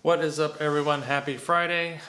What is up, everyone? Happy Friday.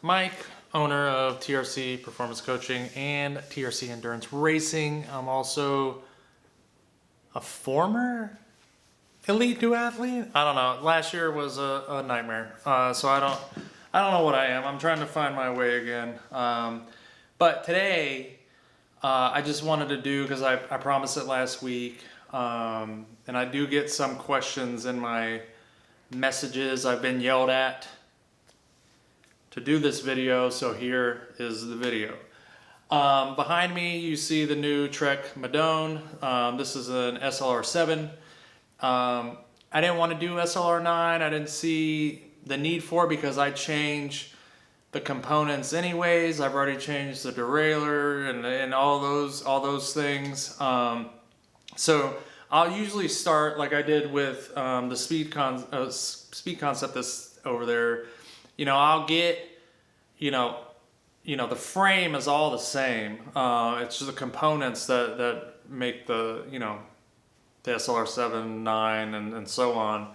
Mike, owner of TRC Performance Coaching and TRC Endurance Racing. I'm also a former elite duathlete. I don't know. Last year was a nightmare. So I don't know what I am. I'm trying to find my way again. But today, I just wanted to do, because I promised it last week, and I do get some questions in my messages. I've been yelled at to do this video, so here is the video. Behind me you see the new TREK Madone. This is an SLR7. I didn't want to do SLR9. I didn't see the need for it because I changed the components anyways. I've already changed the derailleur and all those things. So I'll usually start like I did with the speed concept that's over there. You know, I'll get, you know, the frame is all the same. It's just the components that make the, the SLR7, 9, and so on.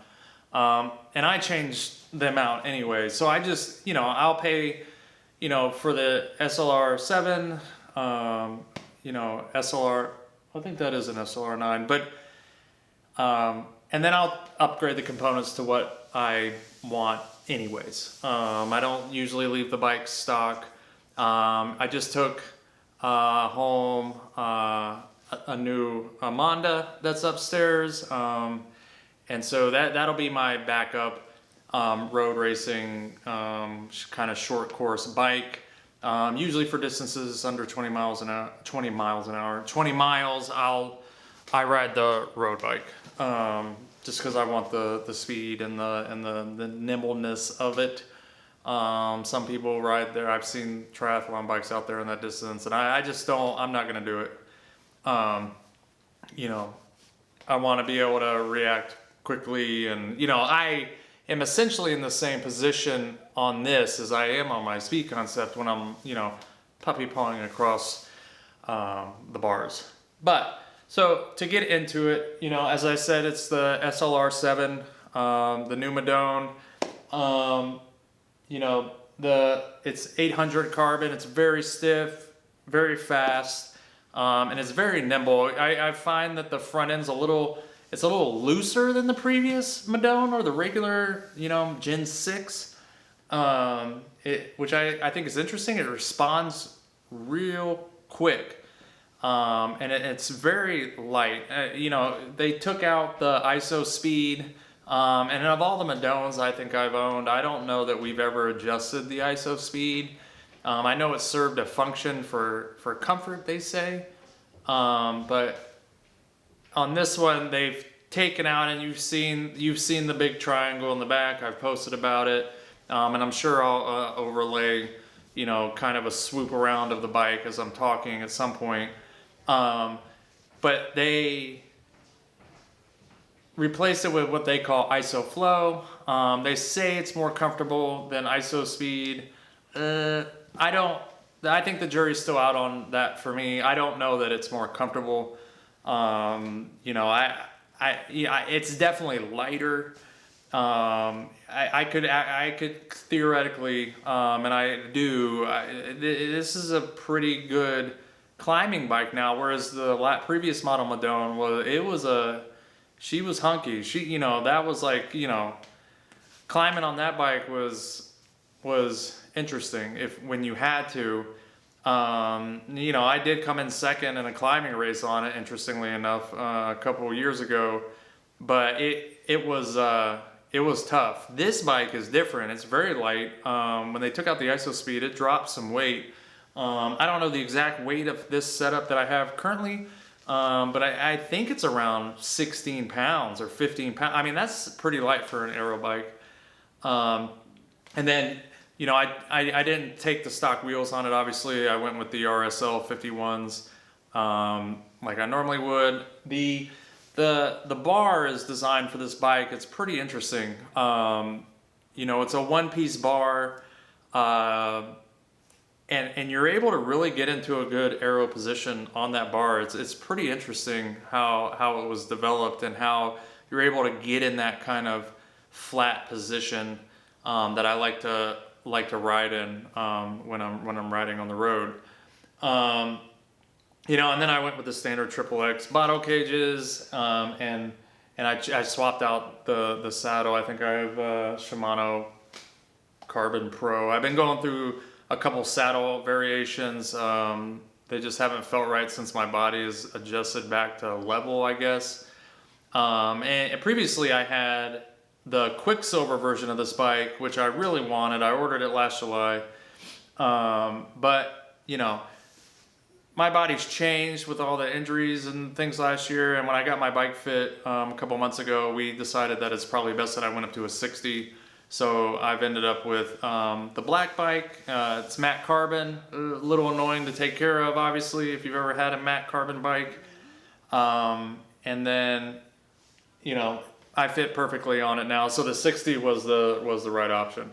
And I changed them out anyway. So I just, I'll pay, for the SLR7, SLR, I think that is an SLR9, but and then I'll upgrade the components to what I want anyways. I don't usually leave the bike stock. I just took home a new Manda that's upstairs. And so that'll be my backup road racing kind of short course bike. Usually for distances under 20 miles an hour. 20 miles, I ride the road bike, just because I want the speed and the nimbleness of it. Some people ride there. I've seen triathlon bikes out there in that distance, and I just don't. I'm not gonna do it. I want to be able to react quickly, and I am essentially in the same position on this as I am on my speed concept when I'm puppy pawing across the bars. But so to get into it, as I said, it's the SLR7, the new Madone. It's 800 carbon. It's very stiff, very fast, and it's very nimble. I find that the front end's it's a little looser than the previous Madone or the regular, Gen 6, which I think is interesting. It responds real quick. And it's very light. They took out the ISO speed, and of all the Madones I think I've owned, I don't know that we've ever adjusted the ISO speed. I know it served a function for comfort, they say, but on this one they've taken out, and you've seen the big triangle in the back. I've posted about it, and I'm sure I'll overlay kind of a swoop around of the bike as I'm talking at some point. But they replaced it with what they call ISO flow. They say it's more comfortable than ISO speed. I think the jury's still out on that for me. I don't know that it's more comfortable. It's definitely lighter. I could theoretically, and I do, this is a pretty good climbing bike now, whereas the previous model Madone she was hunky. That was like, climbing on that bike was interesting when you had to. I did come in second in a climbing race on it, interestingly enough, a couple of years ago, but it was tough. This bike is different. It's very light. When they took out the ISO speed, it dropped some weight. I don't know the exact weight of this setup that I have currently, but I think it's around 16 pounds or 15 pounds. I mean, that's pretty light for an aero bike. And then, I didn't take the stock wheels on it, obviously. I went with the RSL 51s, like I normally would. The bar is designed for this bike. It's pretty interesting. It's a one-piece bar, and you're able to really get into a good aero position on that bar. It's pretty interesting how it was developed and how you're able to get in that kind of flat position that I like to ride in when I'm riding on the road. You know, and then I went with the standard XXX bottle cages, and I swapped out the saddle. I think I have Shimano Carbon Pro. I've been going through a couple saddle variations. They just haven't felt right since my body is adjusted back to level, I guess. And previously I had the Quicksilver version of this bike, which I really wanted. I ordered it last July. But, you know, my body's changed with all the injuries and things last year. And when I got my bike fit a couple months ago, we decided that it's probably best that I went up to a 60. So I've ended up with the black bike. It's matte carbon, a little annoying to take care of, obviously, if you've ever had a matte carbon bike. And then, you know, I fit perfectly on it now. So the 60 was the right option.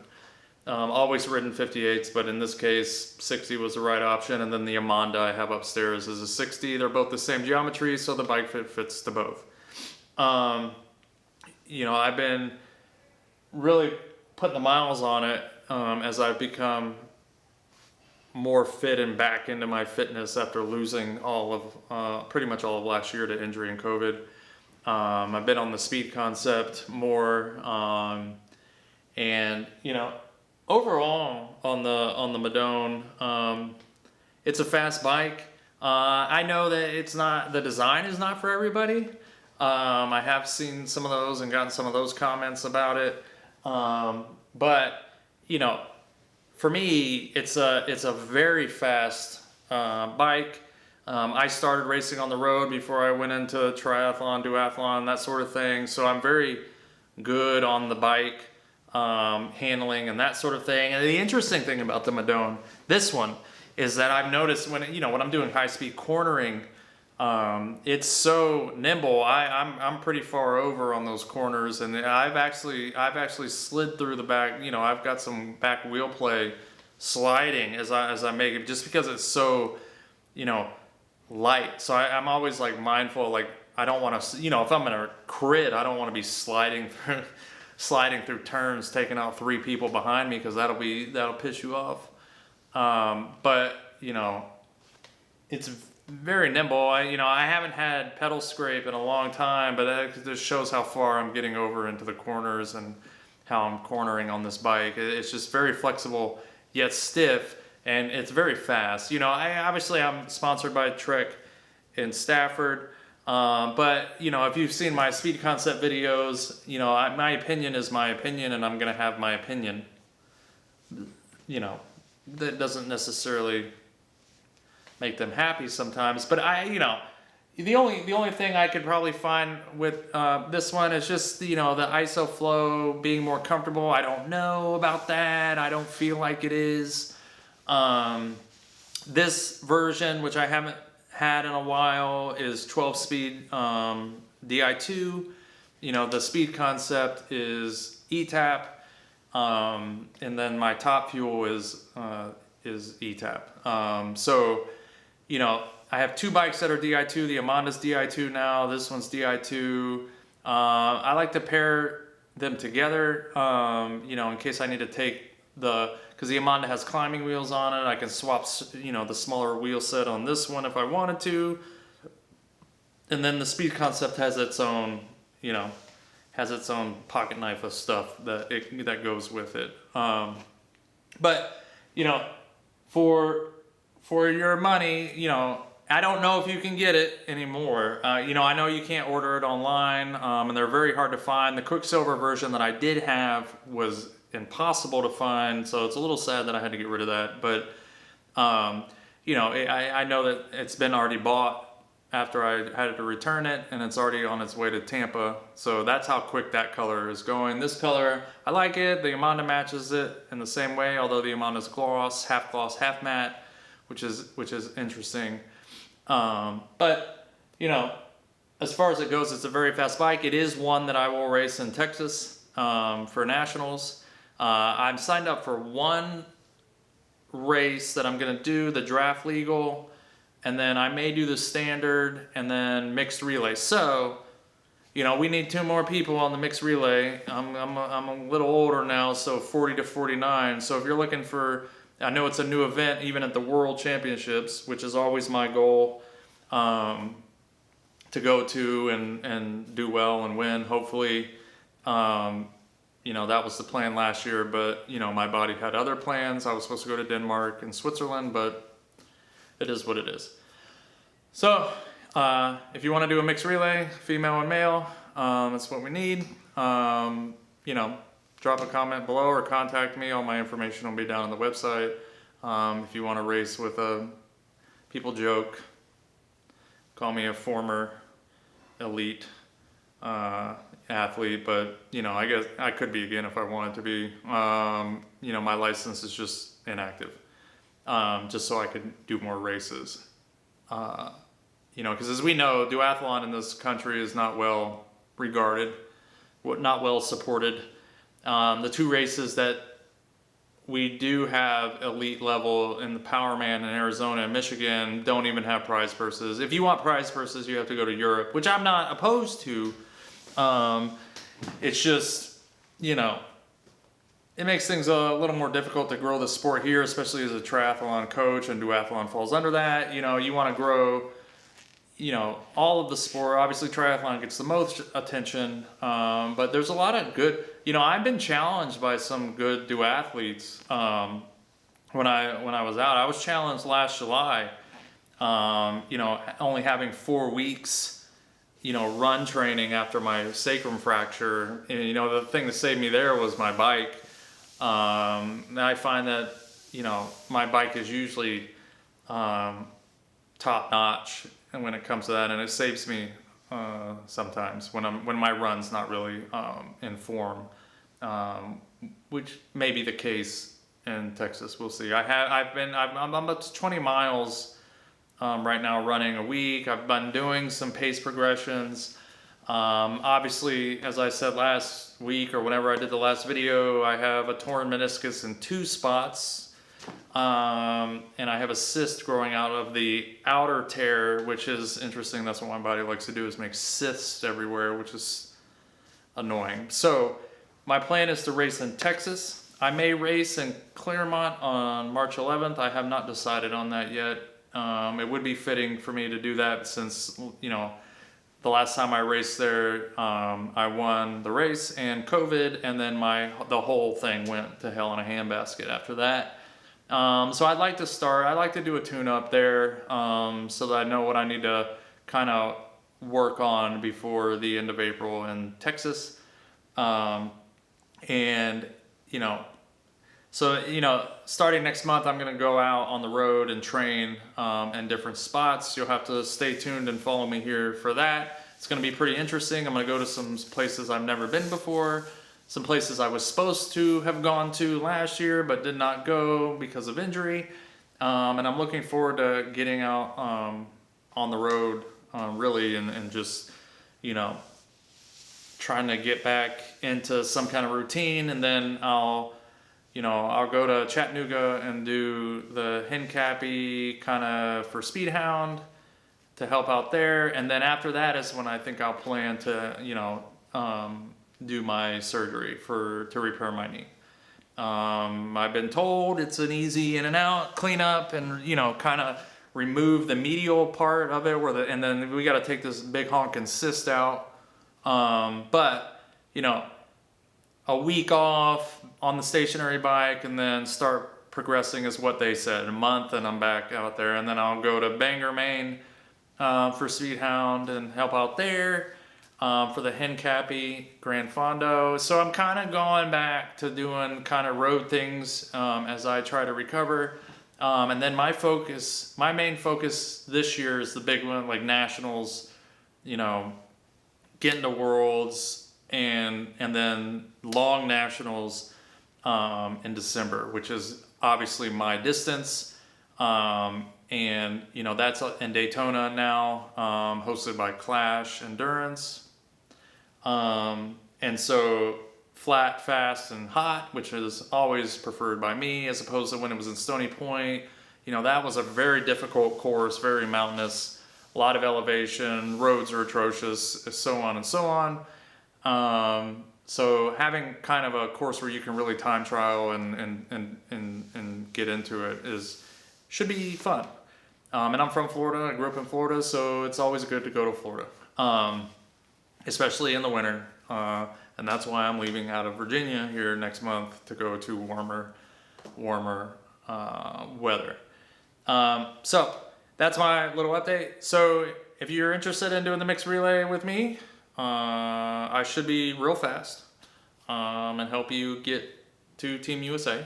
Always ridden 58s, but in this case, 60 was the right option. And then the Amanda I have upstairs is a 60. They're both the same geometry, so the bike fits to both. You know, I've been really putting the miles on it as I've become more fit and back into my fitness after losing all of pretty much all of last year to injury and COVID. I've been on the speed concept more, and you know, overall on the MADONE, it's a fast bike. I know that it's not, the design is not for everybody. I have seen some of those and gotten some of those comments about it. But you know, for me, it's a very fast bike. I started racing on the road before I went into triathlon, duathlon, that sort of thing. So I'm very good on the bike, handling and that sort of thing. And the interesting thing about the MADONE, this one, is that I've noticed when when I'm doing high speed cornering, it's so nimble. I'm pretty far over on those corners, and I've actually slid through the back. You know, I've got some back wheel play sliding as I make it, just because it's so, you know, light. So I'm always like mindful, like I don't want to, you know, if I'm in a crit, I don't want to be sliding through turns, taking out 3 people behind me, because that'll piss you off. But you know, it's very nimble. I haven't had pedal scrape in a long time, but that just shows how far I'm getting over into the corners and how I'm cornering on this bike. It's just very flexible yet stiff, and it's very fast. You know, I'm sponsored by TREK in Stafford, but you know, if you've seen my speed concept videos, you know, my opinion is my opinion, and I'm gonna have my opinion. You know, that doesn't necessarily make them happy sometimes, but the only thing I could probably find with this one is just, you know, the ISOFlow being more comfortable. I don't know about that. I don't feel like it is. This version, which I haven't had in a while, is 12-speed Di2. You know, the speed concept is ETAP, and then my top fuel is ETAP. So, you know, I have 2 bikes that are Di2. The Amanda's Di2 now. This one's Di2. I like to pair them together, you know, in case I need to take because the Amanda has climbing wheels on it. I can swap, you know, the smaller wheel set on this one if I wanted to. And then the speed concept has its own, you know, pocket knife of stuff that goes with it. But, you know, for your money, you know, I don't know if you can get it anymore. You know, I know you can't order it online, and they're very hard to find. The Quicksilver version that I did have was impossible to find, so it's a little sad that I had to get rid of that. But, you know, I know that it's been already bought after I had to return it, and it's already on its way to Tampa. So that's how quick that color is going. This color, I like it. The Amanda matches it in the same way, although the Amanda's gloss, half matte, which is interesting. But, you know, as far as it goes, it's a very fast bike. It is one that I will race in Texas for nationals. I'm signed up for one race that I'm going to do, the draft legal, and then I may do the standard and then mixed relay. So you know, we need 2 more people on the mixed relay. I'm a little older now, so 40 to 49. So if you're looking for, I know it's a new event, even at the World Championships, which is always my goal, to go to and do well and win, hopefully. You know, that was the plan last year, but, you know, my body had other plans. I was supposed to go to Denmark and Switzerland, but it is what it is. So, if you want to do a mixed relay, female and male, that's what we need. You know, drop a comment below or contact me. All my information will be down on the website. If you want to race with people joke, call me a former elite athlete, but, you know, I guess I could be again if I wanted to be. You know, my license is just inactive, just so I could do more races. You know, because as we know, duathlon in this country is not well regarded, not well supported. The 2 races that we do have elite level in the Powerman in Arizona and Michigan don't even have prize purses. If you want prize purses, you have to go to Europe, which I'm not opposed to. It's just, you know, it makes things a little more difficult to grow the sport here, especially as a triathlon coach, and duathlon falls under that. You know, you want to grow, you know, all of the sport. Obviously triathlon gets the most attention, but there's a lot of good, you know, I've been challenged by some good duathletes. When I was out, I was challenged last July, you know, only having 4 weeks, you know, run training after my sacrum fracture. And, you know, the thing that saved me there was my bike. And I find that, you know, my bike is usually top notch, and when it comes to that, and it saves me sometimes when my run's not really in form, which may be the case in Texas. We'll see. I'm up to 20 miles right now running a week. I've been doing some pace progressions. Obviously, as I said last week or whenever I did the last video, I have a torn meniscus in 2 spots. And I have a cyst growing out of the outer tear, which is interesting. That's what my body likes to do, is make cysts everywhere, which is annoying. So my plan is to race in Texas. I may race in Claremont on March 11th. I have not decided on that yet. It would be fitting for me to do that since, you know, the last time I raced there, I won the race and COVID, and then the whole thing went to hell in a handbasket after that. So I'd like to do a tune-up there, so that I know what I need to kind of work on before the end of April in Texas. And, you know, so, you know, starting next month, I'm going to go out on the road and train in different spots. You'll have to stay tuned and follow me here for that. It's going to be pretty interesting. I'm going to go to some places I've never been before, some places I was supposed to have gone to last year but did not go because of injury. And I'm looking forward to getting out on the road really and just, you know, trying to get back into some kind of routine. And then I'll go to Chattanooga and do the Hencappy kind of for Speedhound to help out there. And then after that is when I think I'll plan to, you know, do my surgery to repair my knee. I've been told it's an easy in and out cleanup and, you know, kind of remove the medial part of it and then we got to take this big honking cyst out. But, you know, a week off on the stationary bike and then start progressing is what they said. A month and I'm back out there, and then I'll go to Bangor, Maine for Speedhound and help out there for the Hencappy Grand Fondo. So I'm kind of going back to doing kind of road things as I try to recover. And then my main focus this year is the big one, like nationals, you know, getting to worlds, and then long nationals in December, which is obviously my distance. And, you know, that's in Daytona now, hosted by Clash Endurance. And so flat, fast, and hot, which is always preferred by me, as opposed to when it was in Stony Point. You know, that was a very difficult course, very mountainous. a lot of elevation, roads are atrocious, so on and so on. So having kind of a course where you can really time trial and get into it should be fun. And I'm from Florida. I grew up in Florida, so it's always good to go to Florida, especially in the winter. And that's why I'm leaving out of Virginia here next month to go to warmer weather. So that's my little update. So if you're interested in doing the mixed relay with me, I should be real fast and help you get to Team USA,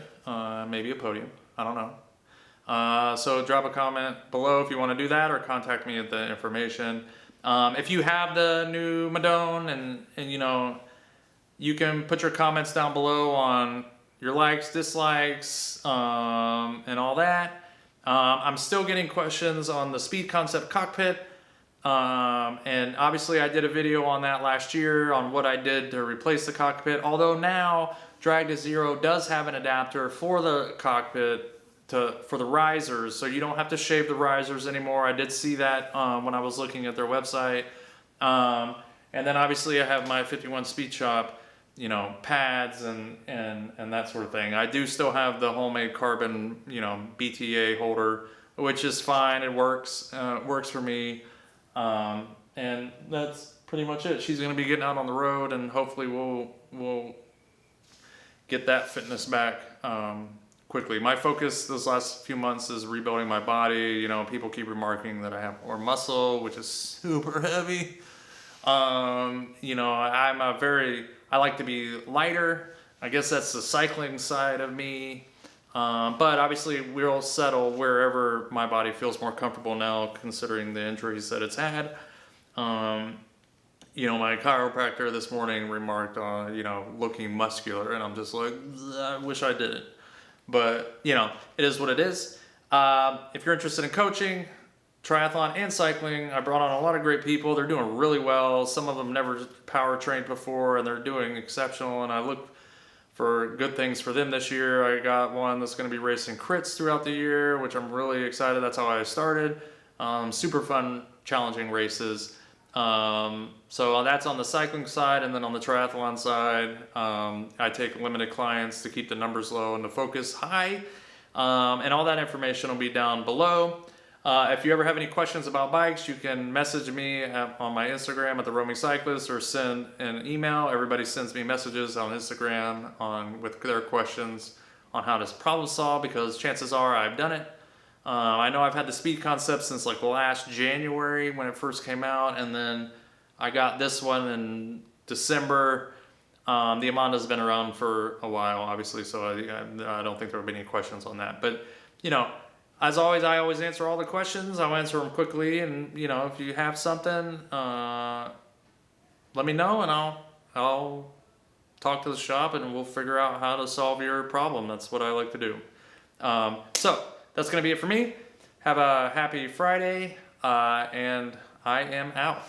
maybe a podium. I don't know. So drop a comment below if you want to do that, or contact me at the information. If you have the new MADONE and you know, you can put your comments down below on your likes, dislikes, and all that. I'm still getting questions on the Speed Concept cockpit. And obviously I did a video on that last year on what I did to replace the cockpit. Although now Drag to Zero does have an adapter for the cockpit for the risers, so you don't have to shave the risers anymore. I did see that when I was looking at their website. And then obviously I have my 51 Speed Shop, you know, pads and that sort of thing. I do still have the homemade carbon, you know, BTA holder, which is fine. It works for me. And that's pretty much it. She's going to be getting out on the road, and hopefully we'll get that fitness back quickly. My focus this last few months is rebuilding my body. You know, people keep remarking that I have more muscle, which is super heavy. You know, I like to be lighter. I guess that's the cycling side of me. But obviously we'll settle wherever my body feels more comfortable now, considering the injuries that it's had. You know, my chiropractor this morning remarked on, you know, looking muscular, and I'm just like, I wish I did it. But, you know, it is what it is. If you're interested in coaching, triathlon and cycling, I brought on a lot of great people. They're doing really well. Some of them never power trained before, and they're doing exceptional, and I look for good things for them this year. I got one that's going to be racing crits throughout the year, which I'm really excited. That's how I started. Super fun, challenging races. So that's on the cycling side, and then on the triathlon side, I take limited clients to keep the numbers low and the focus high. And all that information will be down below. If you ever have any questions about bikes, you can message me on my Instagram at The Roaming Cyclist, or send an email. Everybody sends me messages on Instagram with their questions on how to problem solve, because chances are I've done it. I know I've had the Speed Concept since like last January when it first came out, and then I got this one in December. The Amanda's been around for a while, obviously, so I don't think there will be any questions on that. But, you know, as always, I always answer all the questions. I'll answer them quickly, and, you know, if you have something, let me know, and I'll talk to the shop, and we'll figure out how to solve your problem. That's what I like to do. So that's going to be it for me. Have a happy Friday, and I am out.